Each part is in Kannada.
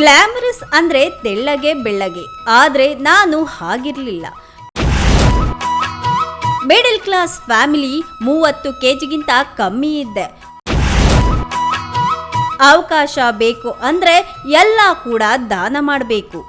ಗ್ಲಾಮರಸ್ ಅಂದ್ರೆ ತೆಳ್ಳಗೆ ಬೆಳ್ಳಗೆ, ಆದ್ರೆ ನಾನು ಹಾಗಿರ್ಲಿಲ್ಲ. ಮಿಡಲ್ ಕ್ಲಾಸ್ ಫ್ಯಾಮಿಲಿ, 30 ಕೆಜಿಗಿಂತ ಕಮ್ಮಿ ಇದ್ದೆ. ಅವಕಾಶ ಬೇಕು ಅಂದ್ರೆ ಎಲ್ಲ ಕೂಡ ದಾನ ಮಾಡಬೇಕು.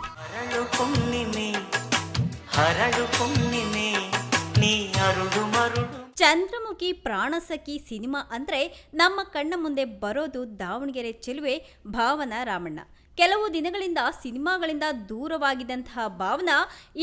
ಚಂದ್ರಮುಖಿ ಪ್ರಾಣಸಖಿ ಸಿನಿಮಾ ಅಂದ್ರೆ ನಮ್ಮ ಕಣ್ಣ ಮುಂದೆ ಬರೋದು ದಾವಣಗೆರೆ ಚೆಲುವೆ ಭಾವನಾ ರಾಮಣ್ಣ. ಕೆಲವು ದಿನಗಳಿಂದ ಸಿನಿಮಾಗಳಿಂದ ದೂರವಾಗಿದ್ದಂತಹ ಭಾವನಾ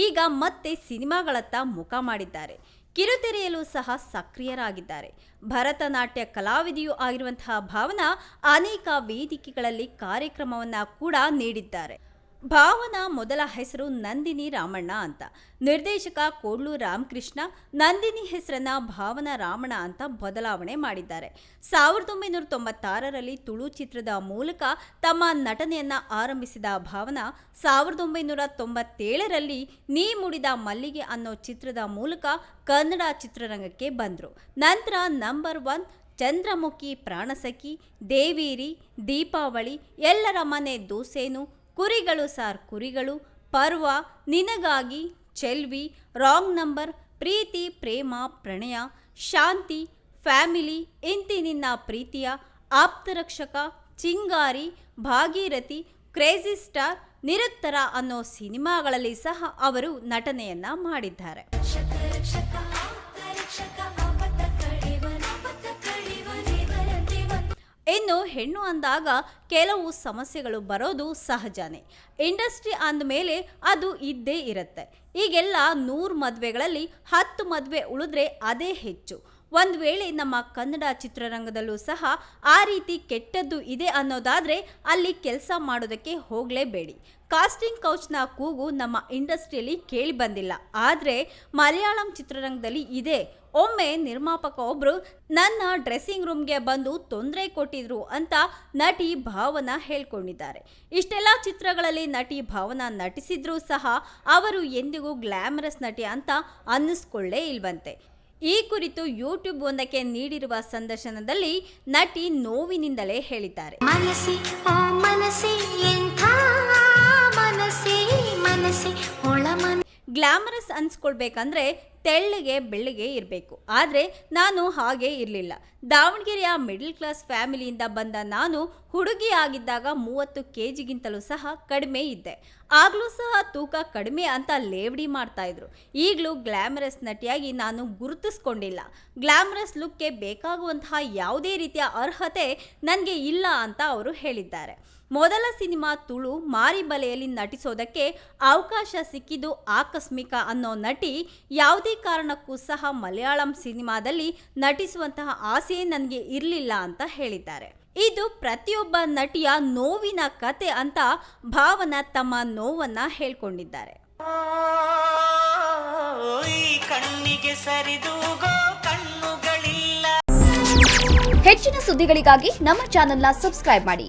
ಈಗ ಮತ್ತೆ ಸಿನಿಮಾಗಳತ್ತ ಮುಖ ಮಾಡಿದ್ದಾರೆ. ಕಿರುತೆರೆಯಲ್ಲೂ ಸಹ ಸಕ್ರಿಯರಾಗಿದ್ದಾರೆ. ಭರತನಾಟ್ಯ ಕಲಾವಿದೆಯೂ ಆಗಿರುವಂತಹ ಭಾವನಾ ಅನೇಕ ವೇದಿಕೆಗಳಲ್ಲಿ ಕಾರ್ಯಕ್ರಮವನ್ನು ಕೂಡ ನೀಡಿದ್ದಾರೆ. ಭಾವನಾ ಮೊದಲ ಹೆಸರು ನಂದಿನಿ ರಾಮಣ್ಣ ಅಂತ. ನಿರ್ದೇಶಕ ಕೋಡ್ಲು ರಾಮಕೃಷ್ಣ ನಂದಿನಿ ಹೆಸರನ್ನ ಭಾವನಾ ರಾಮಣ್ಣ ಅಂತ ಬದಲಾವಣೆ ಮಾಡಿದ್ದಾರೆ. 1996ರಲ್ಲಿ ತುಳು ಚಿತ್ರದ ಮೂಲಕ ತಮ್ಮ ನಟನೆಯನ್ನ ಆರಂಭಿಸಿದ ಭಾವನಾ 1997ರಲ್ಲಿ ನೀ ಮುಡಿದ ಮಲ್ಲಿಗೆ ಅನ್ನೋ ಚಿತ್ರದ ಮೂಲಕ ಕನ್ನಡ ಚಿತ್ರರಂಗಕ್ಕೆ ಬಂದರು. ನಂತರ ನಂಬರ್ 1, ಚಂದ್ರಮುಖಿ ಪ್ರಾಣಸಖಿ, ದೇವಿರಿ, ದೀಪಾವಳಿ, ಎಲ್ಲರ ಮನೆ ದೋಸೇನು, ಕುರಿಗಳು ಸಾರ್ ಕುರಿಗಳು, ಪರ್ವ, ನಿನಗಾಗಿ, ಚೆಲ್ವಿ, ರಾಂಗ್ ನಂಬರ್, ಪ್ರೀತಿ ಪ್ರೇಮ ಪ್ರಣಯ, ಶಾಂತಿ, ಫ್ಯಾಮಿಲಿ, ಇಂತಿ ನಿನ್ನ ಪ್ರೀತಿಯ, ಆಪ್ತರಕ್ಷಕ, ಚಿಂಗಾರಿ, ಭಾಗೀರಥಿ, ಕ್ರೇಜಿ ಸ್ಟಾರ್, ನಿರುತ್ತರ ಅನ್ನೋ ಸಿನಿಮಾಗಳಲ್ಲಿ ಸಹ ಅವರು ನಟನೆಯನ್ನ ಮಾಡಿದ್ದಾರೆ. ಇನ್ನು ಹೆಣ್ಣು ಅಂದಾಗ ಕೆಲವು ಸಮಸ್ಯೆಗಳು ಬರೋದು ಸಹಜನೇ. ಇಂಡಸ್ಟ್ರಿ ಅಂದಮೇಲೆ ಅದು ಇದ್ದೇ ಇರುತ್ತೆ. ಈಗೆಲ್ಲ 100 ಮದುವೆಗಳಲ್ಲಿ 10 ಮದುವೆ ಉಳಿದ್ರೆ ಅದೇ ಹೆಚ್ಚು. ಒಂದು ವೇಳೆ ನಮ್ಮ ಕನ್ನಡ ಚಿತ್ರರಂಗದಲ್ಲೂ ಸಹ ಆ ರೀತಿ ಕೆಟ್ಟದ್ದು ಇದೆ ಅನ್ನೋದಾದರೆ ಅಲ್ಲಿ ಕೆಲಸ ಮಾಡೋದಕ್ಕೆ ಹೋಗಲೇಬೇಡಿ. ಕಾಸ್ಟಿಂಗ್ ಕೌಚ್ನ ಕೂಗು ನಮ್ಮ ಇಂಡಸ್ಟ್ರಿಯಲ್ಲಿ ಕೇಳಿ ಬಂದಿಲ್ಲ, ಆದರೆ ಮಲಯಾಳಂ ಚಿತ್ರರಂಗದಲ್ಲಿ ಇದೆ. ಒಮ್ಮೆ ನಿರ್ಮಾಪಕ ಒಬ್ಬರು ನನ್ನ ಡ್ರೆಸ್ಸಿಂಗ್ ರೂಮ್ಗೆ ಬಂದು ತೊಂದರೆ ಕೊಟ್ಟಿದ್ರು ಅಂತ ನಟಿ ಭಾವನಾ ಹೇಳ್ಕೊಂಡಿದ್ದಾರೆ. ಇಷ್ಟೆಲ್ಲ ಚಿತ್ರಗಳಲ್ಲಿ ನಟಿ ಭಾವನಾ ನಟಿಸಿದ್ರೂ ಸಹ ಅವರು ಎಂದಿಗೂ ಗ್ಲಾಮರಸ್ ನಟಿ ಅಂತ ಅನ್ನಿಸ್ಕೊಳ್ಳೇ ಇಲ್ವಂತೆ. ಈ ಕುರಿತು ಯೂಟ್ಯೂಬ್ ಒಂದಕ್ಕೆ ನೀಡಿರುವ ಸಂದರ್ಶನದಲ್ಲಿ ನಟಿ ನೋವಿನಿಂದಲೇ ಹೇಳಿದ್ದಾರೆ. ಗ್ಲಾಮರಸ್ ಅನ್ಸ್ಕೊಳ್ಬೇಕಂದ್ರೆ ತೆಳ್ಳಗೆ ಬೆಳ್ಳಗೆ ಇರಬೇಕು, ಆದರೆ ನಾನು ಹಾಗೆ ಇರಲಿಲ್ಲ. ದಾವಣಗೆರೆಯ ಮಿಡಲ್ ಕ್ಲಾಸ್ ಫ್ಯಾಮಿಲಿಯಿಂದ ಬಂದ ನಾನು ಹುಡುಗಿ ಆಗಿದ್ದಾಗ 30 ಕೆಜಿಗಿಂತಲೂ ಸಹ ಕಡಿಮೆ ಇದ್ದೆ. ಆಗಲೂ ಸಹ ತೂಕ ಕಡಿಮೆ ಅಂತ ಲೇವಡಿ ಮಾಡ್ತಾ ಇದ್ರು. ಈಗಲೂ ಗ್ಲಾಮರಸ್ ನಟಿಯಾಗಿ ನಾನು ಗುರುತಿಸ್ಕೊಂಡಿಲ್ಲ. ಗ್ಲಾಮರಸ್ ಲುಕ್ಗೆ ಬೇಕಾಗುವಂತಹ ಯಾವುದೇ ರೀತಿಯ ಅರ್ಹತೆ ನನಗೆ ಇಲ್ಲ ಅಂತ ಅವರು ಹೇಳಿದ್ದಾರೆ. ಮೊದಲ ಸಿನಿಮಾ ತುಳು ಮಾರಿಬಲೆಯಲ್ಲಿ ನಟಿಸೋದಕ್ಕೆ ಅವಕಾಶ ಸಿಕ್ಕಿದ್ದು ಆಕಸ್ಮಿಕ ಅನ್ನೋ ನಟಿ ಯಾವುದೇ ಕಾರಣಕ್ಕೂ ಸಹ ಮಲಯಾಳಂ ಸಿನಿಮಾದಲ್ಲಿ ನಟಿಸುವಂತಹ ಆಸೆ ನನಗೆ ಇರಲಿಲ್ಲ ಅಂತ ಹೇಳಿದ್ದಾರೆ. ಇದು ಪ್ರತಿಯೊಬ್ಬ ನಟಿಯ ನೋವಿನ ಕತೆ ಅಂತ ಭಾವನಾ ತಮ್ಮ ನೋವನ್ನ ಹೇಳ್ಕೊಂಡಿದ್ದಾರೆ. ಹೆಚ್ಚಿನ ಸುದ್ದಿಗಳಿಗಾಗಿ ನಮ್ಮ ಚಾನೆಲ್ನ ಸಬ್ಸ್ಕ್ರೈಬ್ ಮಾಡಿ.